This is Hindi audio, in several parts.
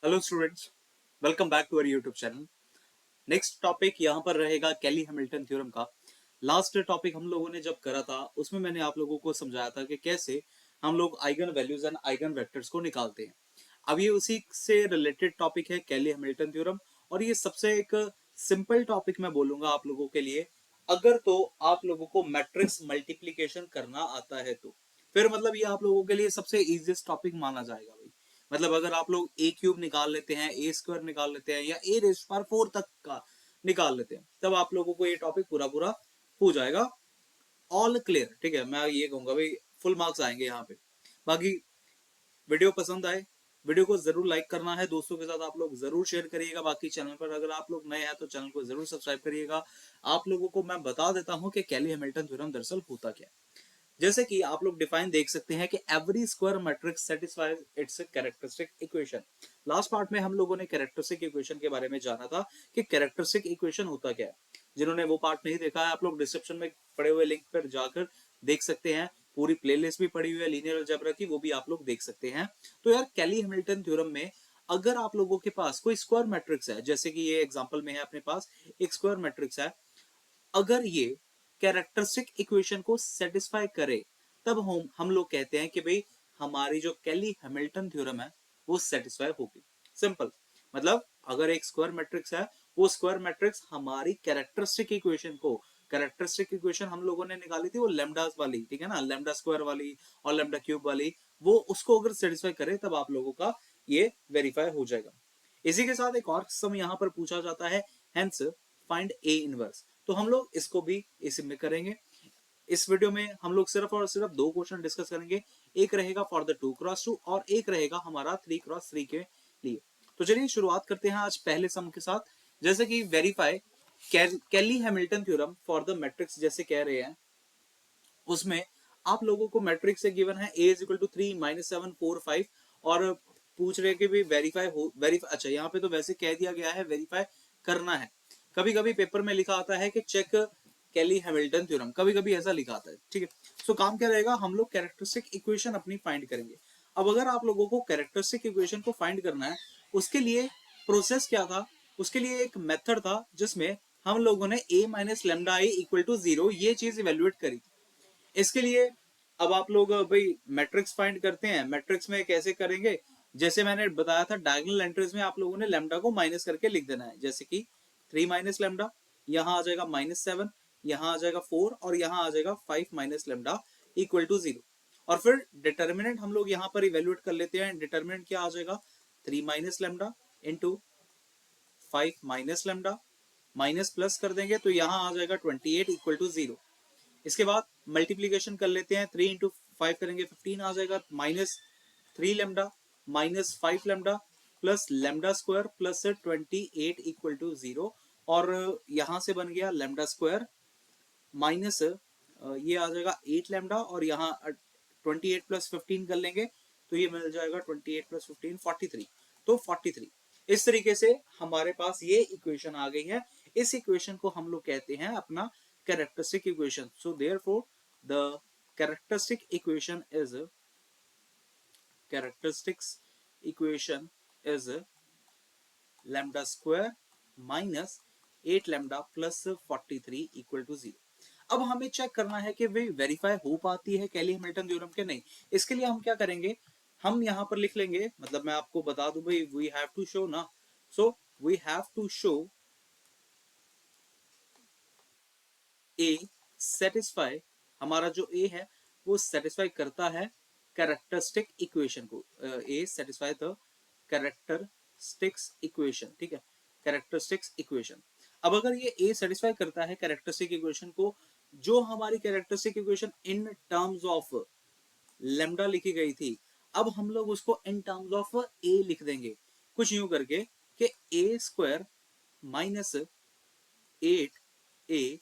Hello students, welcome back to our YouTube channel. Next topic यहाँ पर रहेगा कैली हैमिल्टन थ्योरम का। लास्ट टॉपिक हम लोगों ने जब करा था उसमें मैंने आप लोगों को समझाया था कि कैसे हम लोग eigen values and eigen vectors को निकालते हैं। अब ये उसी से रिलेटेड टॉपिक है कैली हैमिल्टन थ्योरम, और ये सबसे एक सिंपल टॉपिक मैं बोलूंगा आप लोगों के लिए। अगर तो आप लोगों को मैट्रिक्स मल्टीप्लीकेशन करना आता है तो फिर मतलब ये आप लोगों के लिए सबसे इजीएस्ट टॉपिक माना जाएगा भाई। मतलब अगर आप लोग ए क्यूब निकाल लेते हैं, ए स्क्वायर निकाल लेते हैं, या ए रेज़ पावर 4 तक का निकाल लेते हैं, तब आप लोगों को ये टॉपिक पूरा पूरा हो जाएगा। ऑल क्लियर, ठीक है। मैं ये कहूंगा भाई फुल मार्क्स आएंगे यहाँ पे। बाकी वीडियो पसंद आए, वीडियो को जरूर लाइक करना है, दोस्तों के साथ आप लोग जरूर शेयर करिएगा। बाकी चैनल पर अगर आप लोग नए हैं तो चैनल को जरूर सब्सक्राइब करिएगा। आप लोगों को मैं बता देता हूं कि कैली हैमिल्टन थ्योरम दरअसल होता क्या है। जैसे कि आप लोग डिफाइन देख सकते हैं कि every square matrix satisfies it's characteristic equation. Last part में हम लोगों ने कैरेक्टरिस्टिक इक्वेशन के बारे में जाना था कि कैरेक्टरिस्टिक इक्वेशन होता क्या है। जिन्होंने वो पार्ट नहीं देखा है, आप लोग डिस्क्रिप्शन में पड़े हुए लिंक पर जाकर देख सकते हैं। पूरी प्लेलिस्ट भी पड़ी हुई है लीनियर अलजेब्रा की, वो भी आप लोग देख सकते हैं। तो यार कैली हैमिल्टन थ्योरम में अगर आप लोगों के पास कोई स्क्वायर मैट्रिक्स है, जैसे कि ये एग्जांपल में है अपने पास एक स्क्वायर मैट्रिक्स है, अगर ये कैरेक्टरिस्टिक इक्वेशन को सेटिस्फाई करे, तब हम लोग कहते हैं कि भाई हमारी जो कैली हैमिल्टन थ्योरम है वो सेटिस्फाई होगी। सिंपल। मतलब अगर एक स्क्वायर मैट्रिक्स है, वो स्क्वायर मैट्रिक्स हमारी कैरेक्टरिस्टिक इक्वेशन को, कैरेक्टरिस्टिक इक्वेशन हम लोगों ने निकाली थी वो लेमडास वाली, ठीक है ना, लेमडा स्क्वायर वाली और लेमडा क्यूब वाली, वो उसको अगर सेटिस्फाई करे तब आप लोगों का ये वेरीफाई हो जाएगा। इसी के साथ एक और सम यहाँ पर पूछा जाता है, हेंस फाइंड ए इनवर्स। तो हम लोग इसको भी इसी में करेंगे। इस वीडियो में हम लोग सिर्फ और सिर्फ दो क्वेश्चन डिस्कस करेंगे। एक रहेगा फॉर द 2x2 और एक रहेगा हमारा 3x3 के लिए। तो चलिए शुरुआत करते हैं आज पहले सम के साथ। जैसे कि verify Cayley Hamilton theorem for the matrix जैसे कह रहे हैं, उसमें आप लोगों को मैट्रिक्स से गिवन है a इज इक्वल टू 3 -7 4 5, और पूछ रहे कि भी वेरीफाई हो, वेरीफाई, अच्छा यहाँ पे तो वैसे कह दिया गया है वेरीफाई करना है। कभी कभी पेपर में लिखा आता है कि चेक कैली हैमिल्टन थ्योरम, कभी कभी ऐसा लिखा आता है, ठीक है। सो काम क्या रहेगा, हम लोग कैरेक्टरिस्टिक इक्वेशन अपनी फाइंड करेंगे। अब अगर आप लोगों को कैरेक्टरिस्टिक इक्वेशन को फाइंड करना है, उसके लिए प्रोसेस क्या था, उसके लिए एक मेथड था जिसमें हम लोगों ने a minus lambda A equal to 0 ये चीज इवेल्युएट करी। इसके लिए अब आप लोग भाई मैट्रिक्स फाइंड करते हैं, मैट्रिक्स में कैसे करेंगे, जैसे मैंने बताया था डायगोनल एंट्रीज में आप लोगों ने लेमडा को माइनस करके लिख देना है। जैसे कि 3 माइनस लेमडा, यहाँ आ जाएगा -7, यहाँ आ जाएगा 4 और यहाँ आ जाएगा 5 माइनस लेमडा इक्वल टू 0। और फिर डिटर्मिनेंट हम लोग यहाँ पर इवेल्युएट कर लेते हैं। डिटर्मिनेंट क्या आ जाएगा, 3 minus lambda into 5 minus lambda, minus plus कर देंगे तो यहाँ आ जाएगा 28 इक्वल टू 0। इसके बाद मल्टीप्लीकेशन कर लेते हैं, 3 इंटू 5 करेंगे 15 आ जाएगा, -3 lambda minus 5 lambda plus lambda square plus 28 equal to 0। और यहां से बन गया लेमडा स्क्वायर माइनस ये आ जाएगा 8 लेमडा, और यहाँ 28 प्लस 15 कर लेंगे तो ये मिल जाएगा 28 प्लस 15 43। तो 43 इस तरीके से हमारे पास ये इक्वेशन आ गई है। इस इक्वेशन को हम लोग कहते हैं अपना characteristic equation. So therefore the characteristic equation is characteristics equation is lambda square minus 8 lambda plus 43 equal to 0। अब हमें चेक करना है कि वे वेरीफाई हो पाती है कैली हैमिल्टन थ्योरम के नहीं। इसके लिए हम क्या करेंगे, हम यहां पर लिख लेंगे, मतलब मैं आपको बता दूं भाई, वी हैव टू शो ना। So we have to show A satisfy, हमारा जो ए है वो सेटिस्फाई करता है कैरेक्टरिस्टिक इक्वेशन को। ए सेटिस्फाई द कैरेक्टरिस्टिक्स इक्वेशन, ठीक है, कैरेक्टरिस्टिक्स इक्वेशन। अब अगर ये ए सेटिस्फाई करता है कैरेक्टरिस्टिक इक्वेशन को, जो हमारी characteristic equation in terms of lambda लिखी गई थी, अब हम लोग उसको इन टर्म्स ऑफ ए लिख देंगे कुछ यूं करके कि a square minus 8 a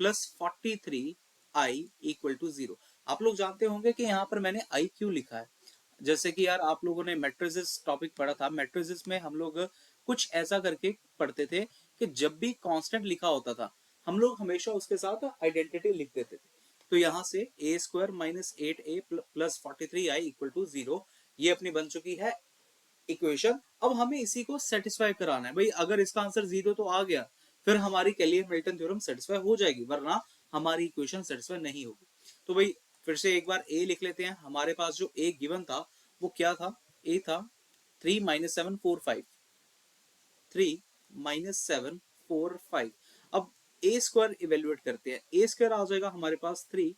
plus 43 i equal to 0। आप लोग जानते होंगे कि यहाँ पर मैंने आई क्यों लिखा है। जैसे कि यार आप लोगों ने मैट्रिसेस टॉपिक पढ़ा था, मैट्रिसेस में हम लोग कुछ ऐसा करके पढ़ते थे कि जब भी कांस्टेंट लिखा होता था हम लोग हमेशा उसके साथ आइडेंटिटी लिख देते थे। तो यहाँ से a square minus 8 a plus 43 i equal to 0 ये अपनी बन चुकी है इक्वेशन। अब हमें इसी को सेटिस्फाई कराना है भाई। अगर इसका आंसर 0 तो आ गया, फिर हमारी कैली हैमिल्टन थ्योरम सेटिस्फाई हो जाएगी, वरना हमारी इक्वेशन सेटिस्फाई नहीं होगी। तो भाई फिर से एक बार ए लिख लेते हैं। हमारे पास जो ए गिवन था वो क्या था? ए था 3 - 7 4 5, 3 - 7 4 5। अब ए स्क्वायर इवेल्युएट करते हैं। ए स्क्वायर आ जाएगा हमारे पास 3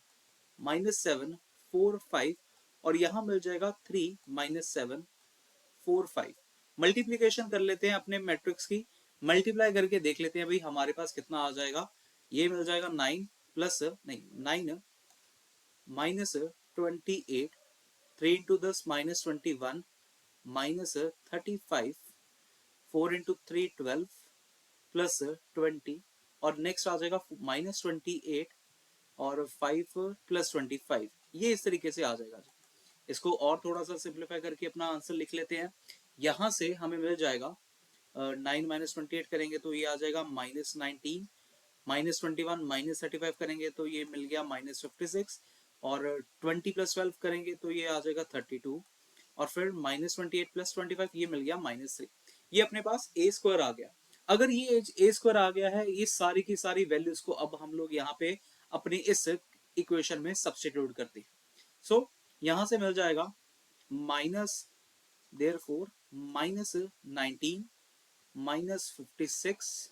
- 7 4 5, और यहां मिल जाएगा 3 - 7 4 5। मल्टीप्लीकेशन कर लेते हैं अपने मैट्रिक्स की, मल्टीप्लाई करके देख लेते हैं भाई हमारे पास कितना आ जाएगा। ये मिल जाएगा 9 प्लस नहीं 9 माइनस 28, 3 इंटू 10 -21 -35, 4 इंटू 3 12 प्लस 20, और नेक्स्ट आ जाएगा -28 और 5 प्लस 25। ये इस तरीके से आ जाएगा। इसको और थोड़ा सा सिंप्लीफाई करके अपना आंसर लिख लेते हैं। यहां से हमें मिल जाएगा 9 - 28 करेंगे तो ये आ जाएगा -19, -21 -35 करेंगे तो ये मिल गया -56, और 20 + 12 करेंगे तो ये आ जाएगा 32, और फिर -28 + 25 ये मिल गया -3। ये अपने पास ए स्क्वायर आ गया। अगर ये ए स्क्वायर आ गया है, ये सारी की सारी वैल्यूज को अब हम लोग यहाँ पे अपनी इस इक्वेशन में सब्स्टिट्यूट करते हैं। सो यहां से मिल जाएगा माइनस therefore -19 -56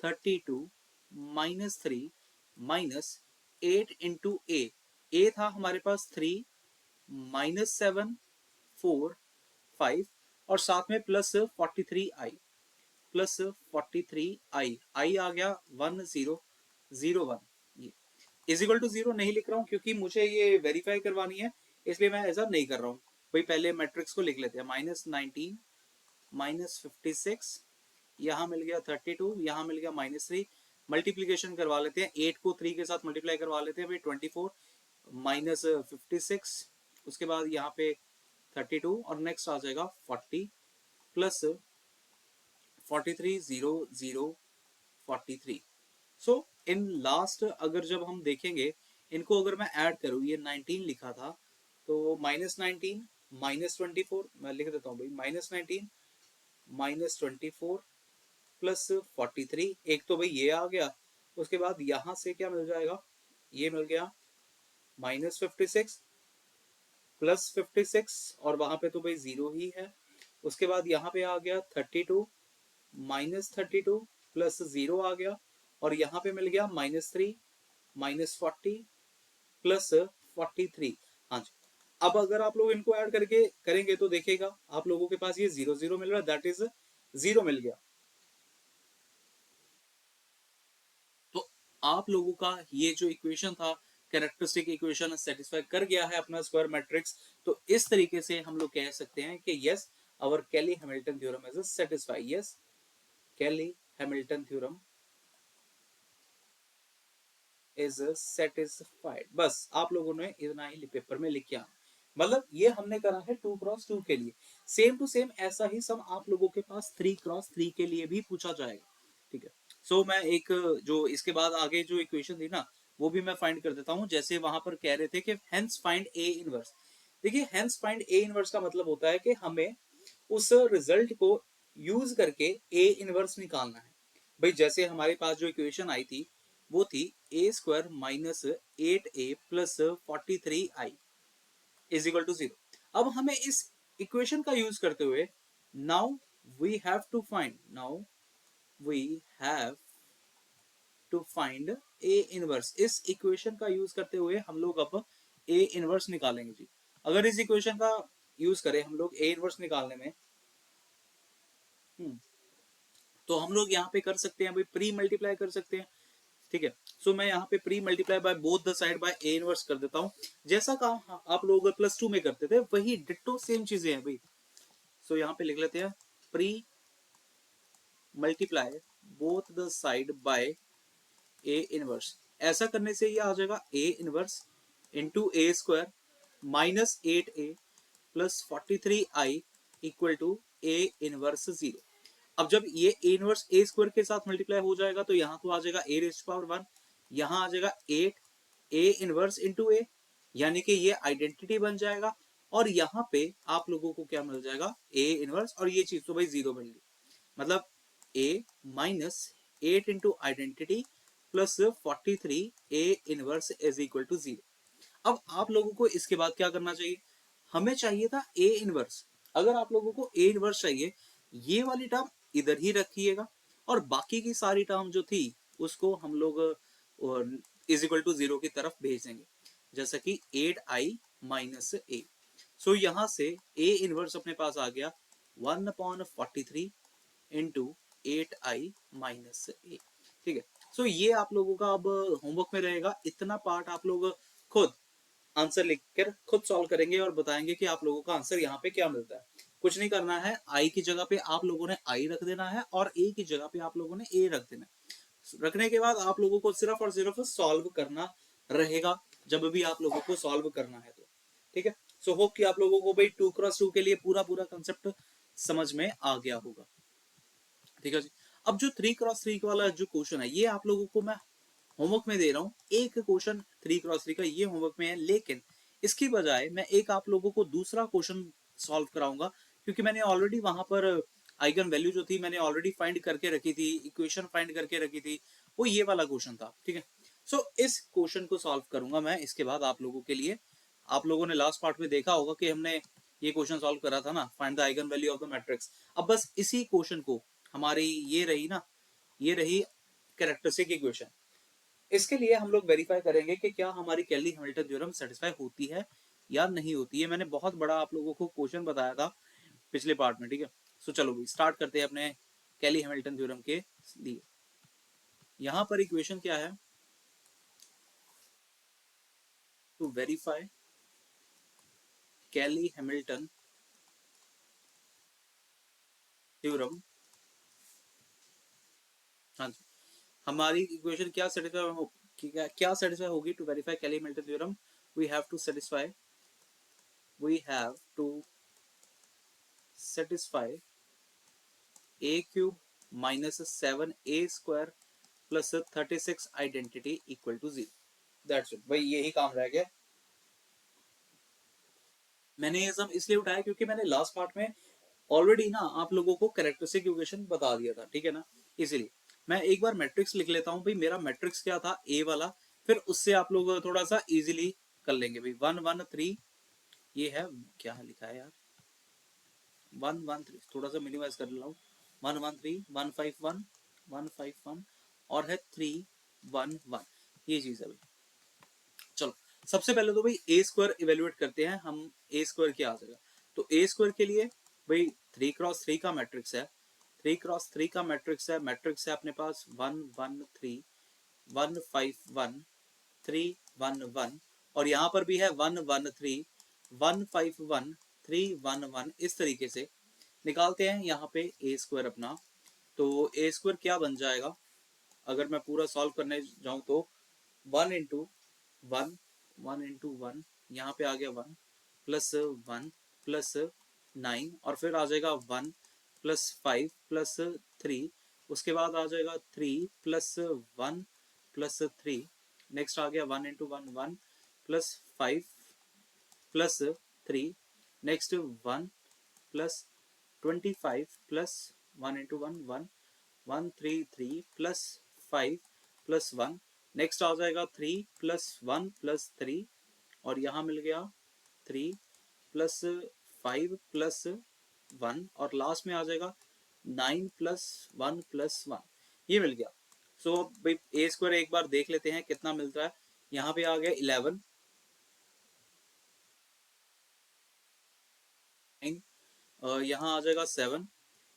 32 -3 -8 इंटू ए था हमारे पास 3 -7 4 5, और साथ में +43i, आई आ गया 1001। ये इज इक्वल टू 0 नहीं लिख रहा हूं क्योंकि मुझे ये वेरीफाई करवानी है, इसलिए मैं ऐसा नहीं कर रहा हूं भाई। पहले मैट्रिक्स को लिख लेते हैं। -19 -56, यहाँ मिल गया 32, यहाँ मिल गया -3। मल्टीप्लीकेशन करवा लेते हैं, 8 को 3 के साथ मल्टीप्लाई करवा लेते हैं भाई। 24 -56, उसके बाद यहाँ पे 32, और नेक्स्ट आ जाएगा 40 प्लस 43 0 0 43। सो इन लास्ट अगर जब हम देखेंगे इनको, अगर मैं ऐड करूँ, ये 19 लिखा था तो -19 -24, मैं लिख देता हूँ भाई, -19 -24 प्लस 43। एक तो भाई ये आ गया, उसके बाद यहां से क्या मिल जाएगा? ये मिल गया -56 प्लस 56, और वहां पे तो भाई 0 ही है। उसके बाद यहाँ पे आ गया 32 -32 प्लस 0 आ गया, और यहाँ पे मिल गया -3 -40 प्लस 43। हाँ जी। अब अगर आप लोग इनको ऐड करके करेंगे तो देखिएगा आप लोगों के पास ये 0 0 मिल रहा है, दैट इज 0 मिल गया। तो आप लोगों का ये जो इक्वेशन था, कैरेक्टरिस्टिक इक्वेशन सेटिस्फाई कर गया है अपना स्क्वायर मैट्रिक्स। तो इस तरीके से हम लोग कह सकते हैं कि yes, our Cayley Hamilton theorem is satisfy. Yes, Cayley Hamilton theorem is satisfied. बस आप लोगों ने इतना ही पेपर में लिख के आना। मतलब ये हमने करा है 2x2 के लिए। सेम टू सेम ऐसा ही सम आप लोगों के पास 3x3 के लिए भी पूछा जाएगा। ठीक है। सो मैं एक जो इसके बाद आगे जो इक्वेशन थी ना, वो भी मैं फाइंड कर देता हूं। जैसे वहां पर कह रहे थे कि हेंस फाइंड ए इनवर्स। देखिए, हेंस फाइंड ए इनवर्स का मतलब होता है कि हमें उस रिजल्ट को यूज करके ए इनवर्स निकालना है। भाई जैसे हमारे पास जो इक्वेशन आई थी वो थी a square -8a plus 43i is equal to 0। अब हमें इस इक्वेशन का यूज करते हुए now we have to find a inverse. इस इक्वेशन का यूज करते हुए हम लोग अब ए इनवर्स निकालेंगे जी। अगर इस इक्वेशन का यूज करें हम लोग ए इनवर्स निकालने में, तो हम लोग यहाँ पे कर सकते हैं भाई, प्री मल्टीप्लाई कर सकते हैं। ठीक है। सो मैं यहाँ पे pre multiply by both the side by A inverse कर देता हूँ। जैसा काम आप लोग +2 में करते थे वही डिट्टो सेम चीजें हैं भाई। सो यहाँ पे लिख लेते हैं pre multiply both the side by A inverse. ऐसा करने से ये आ जाएगा A inverse into A square -8a plus 43i equal to A inverse 0। अब जब ये ए इनवर्स ए स्क्वायर के साथ मल्टीप्लाई हो जाएगा तो यहाँ तो आ जाएगा a⁻1, यहाँ आ जाएगा 8 ए इनवर्स इंटू ए, यानी कि ये आइडेंटिटी बन जाएगा। और यहाँ पे आप लोगों को क्या मिल जाएगा, ए इनवर्स, और ये चीज तो भाई जीरो मिल गई, मतलब a minus 8 into identity plus 43 a inverse is equal to 0। अब आप लोगों को इसके बाद क्या करना चाहिए, हमें चाहिए था ए इनवर्स। अगर आप लोगों को ए इनवर्स चाहिए, ये वाली टर्म इधर ही रखिएगा और बाकी की सारी टर्म जो थी उसको हम लोग इज इक्वल टू 0 की तरफ भेज देंगे, जैसा कि 8i माइनस ए। सो यहां से ए इनवर्स अपने पास आ गया 1/43 इंटू 8i माइनस ए। ठीक है, सो ये आप लोगों का अब होमवर्क में रहेगा, इतना पार्ट आप लोग खुद आंसर लिखकर खुद सॉल्व करेंगे और बताएंगे कि आप लोगों का आंसर यहाँ पे क्या मिलता है। कुछ नहीं करना है, आई की जगह पे आप लोगों ने आई रख देना है और ए की जगह पे आप लोगों ने ए रख देना है। रखने के बाद आप लोगों को सिर्फ और सिर्फ सॉल्व करना रहेगा, जब भी आप लोगों को सॉल्व करना है तो। ठीक है, सो होप कि आप लोगों को भाई 2x2 के लिए पूरा पूरा कंसेप्ट समझ में आ गया होगा। ठीक है जी, अब जो 3x3 वाला जो क्वेश्चन है, ये आप लोगों को मैं होमवर्क में दे रहा हूँ। एक क्वेश्चन 3x3 का ये होमवर्क में है, लेकिन इसकी बजाय मैं एक आप लोगों को दूसरा क्वेश्चन सॉल्व कराऊंगा, क्योंकि मैंने ऑलरेडी वहां पर आइगन वैल्यू जो थी मैंने ऑलरेडी फाइंड करके रखी थी, इक्वेशन फाइंड करके रखी थी, वो ये वाला क्वेश्चन था। ठीक है, सो इस क्वेश्चन को सॉल्व करूंगा मैं इसके बाद आप लोगों के लिए। आप लोगों ने लास्ट पार्ट में देखा होगा कि हमने ये क्वेश्चन सॉल्व करा था ना, find the eigen value of the matrix. अब बस इसी क्वेश्चन को, हमारी ये रही ना, ये रही कैरेक्टरिस्टिक इक्वेशन, इसके लिए हम लोग वेरीफाई करेंगे कि क्या हमारी कैली हैमिल्टन थ्योरम सेटिस्फाई होती है या नहीं होती है। मैंने बहुत बड़ा आप लोगों को क्वेश्चन बताया था पिछले पार्ट में। ठीक है, सो चलो भी स्टार्ट करते हैं अपने कैली हैमिल्टन थ्योरम के लिए। यहां पर इक्वेशन क्या है, to verify Cayley Hamilton theorem. हाँ जी, हमारी इक्वेशन क्या सेटिस्फाई हो, क्या सेटिस्फाई होगी to verify Cayley Hamilton theorem. We have to satisfy, we have to satisfy a cube minus 7a² plus 36 identity equal to 0। That's it भाई, यही काम रह गया। मैंने ये सब इसलिए उठाया क्योंकि मैंने लास्ट पार्ट में ऑलरेडी ना आप लोगों को कैरेक्टरिस्टिक इक्वेशन बता दिया था। ठीक है ना, इसीलिए मैं एक बार मैट्रिक्स लिख लेता हूँ भाई। मेरा मैट्रिक्स क्या था, ए वाला, फिर उससे आप लोग थोड़ा सा इजीली कर लेंगे भाई। 1 1 3, ये है, क्या है लिखा है यार, 1 1 3, थोड़ा सा मिनिमाइज कर रहा हूँ। 1 1 3 1 5 1 1 5 1 और है 3 1 1, ये चीज है भाई। चलो सबसे पहले तो भाई ए स्क्वायर इवेल्युएट करते हैं हम, ए स्क्वायर क्या आ जाएगा। तो ए स्क्वायर के लिए भाई 3x3 का मैट्रिक्स है, 3x3 का मैट्रिक्स है अपने पास 1 1 3 1 5 1 3 1 1, और यहाँ पर भी है 1 1 3 1 5 1 3 1 1। इस तरीके से निकालते हैं यहाँ पे ए स्क्वायर अपना। तो ए स्क्वायर क्या बन जाएगा, अगर मैं पूरा सॉल्व करने जाऊं तो 1 इंटू 1, 1 इंटू 1, यहाँ पे आ गया 1 प्लस 1 प्लस 9, और फिर आ जाएगा 1 प्लस 5 प्लस 3, उसके बाद आ जाएगा 3 प्लस 1 प्लस 3, नेक्स्ट आ गया 1 into 1 1 plus 5 plus 3, next 1 plus 25 plus 1 into 1 1 1 3 3 plus 5 plus 1, next आ जाएगा 3 प्लस 1 प्लस 3, और यहाँ मिल गया 3 प्लस 5 प्लस 1, और लास्ट में आ जाएगा 9 प्लस 1 प्लस 1, ये मिल गया। सो भाई ए स्क्वायर एक बार देख लेते हैं कितना मिलता है। यहाँ पे आ गया 11, यहाँ आ जाएगा 7,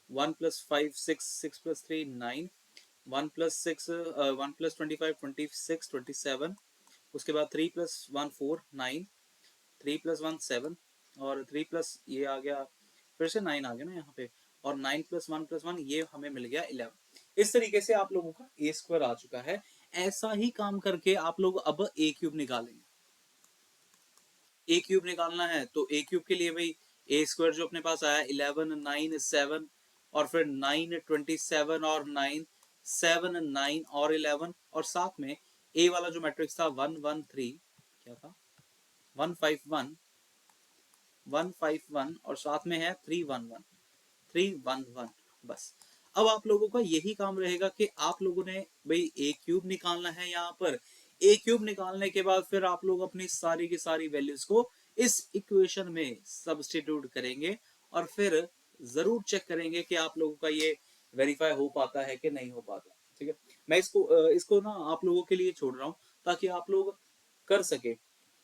1 प्लस 5 6, 6 प्लस 3 9, 1 प्लस 25 26, उसके बाद 3 प्लस 1 4 9, 3 प्लस 1 7, और 3 प्लस ये आ गया, फिर से 9 आ गया ना यहाँ पे, और 9 प्लस 1 प्लस 1, ये हमें मिल गया 11। इस तरीके से आप लोगों का ए स्क्वायर आ चुका है। ऐसा ही काम करके आप लोग अब ए क्यूब निकालेंगे। ए क्यूब निकालना है तो ए क्यूब के लिए भाई ए स्क्वायर जो अपने पास आया 11 9 7, और फिर 9 27 और 9 7 9 और 11, और साथ में ए वाला जो मैट्रिक्स था 1 1 3, क्या था, 1 5 1 151 और साथ में है 311, 311 बस। अब आप लोगों का यही काम रहेगा कि आप लोगों ने भाई ए क्यूब निकालना है यहाँ पर। ए क्यूब निकालने के बाद फिर आप लोग अपनी सारी की सारी वैल्यूज को इस इक्वेशन में सब्स्टिट्यूट करेंगे और फिर जरूर चेक करेंगे कि आप लोगों का ये वेरीफाई हो पाता है कि नहीं हो पाता। ठीक है, मैं इसको ना आप लोगों के लिए छोड़ रहा हूँ ताकि आप लोग कर सके,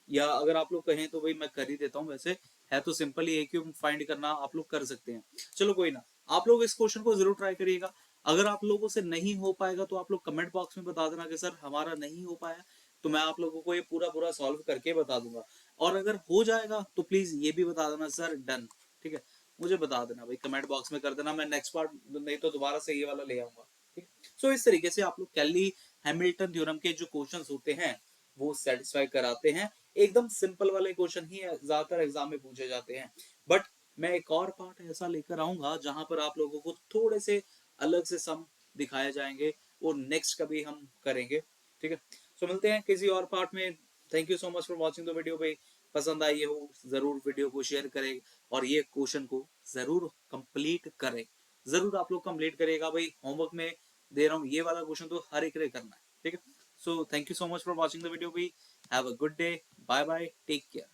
या अगर आप लोग कहें तो भाई मैं कर ही देता हूँ, वैसे है तो सिंपल ही, ए क्यूब फाइंड करना आप लोग कर सकते हैं। चलो कोई ना, आप लोग इस क्वेश्चन को जरूर ट्राई करिएगा। अगर आप लोगों से नहीं हो पाएगा तो आप लोग कमेंट बॉक्स में बता देना कि सर हमारा नहीं हो पाया, तो मैं आप लोगों को ये पूरा पूरा सॉल्व करके बता दूंगा। और अगर हो जाएगा तो प्लीज ये भी बता देना सर डन। ठीक है, मुझे बता देना भाई, कमेंट बॉक्स में कर देना, मैं नेक्स्ट पार्ट नहीं तो दोबारा से ये वाला ले आऊंगा। ठीक, सो इस तरीके से आप लोग कैली हैमिल्टन थ्योरम के जो क्वेश्चंस होते हैं वो सेटिस्फाई कराते हैं। एकदम सिंपल वाले क्वेश्चन ही ज्यादातर एग्जाम में पूछे जाते हैं, बट मैं एक और पार्ट ऐसा लेकर आऊंगा जहां पर आप लोगों को थोड़े से अलग से सम दिखाए जाएंगे, वो नेक्स्ट कभी हम करेंगे। ठीक है, सो मिलते हैं किसी और पार्ट में। Thank you so much for watching the video भाई। पसंद आई हो जरूर वीडियो को शेयर करें और ये क्वेश्चन को जरूर कंप्लीट करें। जरूर आप लोग कंप्लीट करेगा भाई, होमवर्क में दे रहा हूँ, ये वाला क्वेश्चन तो हर एक ने करना है। ठीक है, so thank you so much for watching the video भाई। Have a good day, bye bye, take care.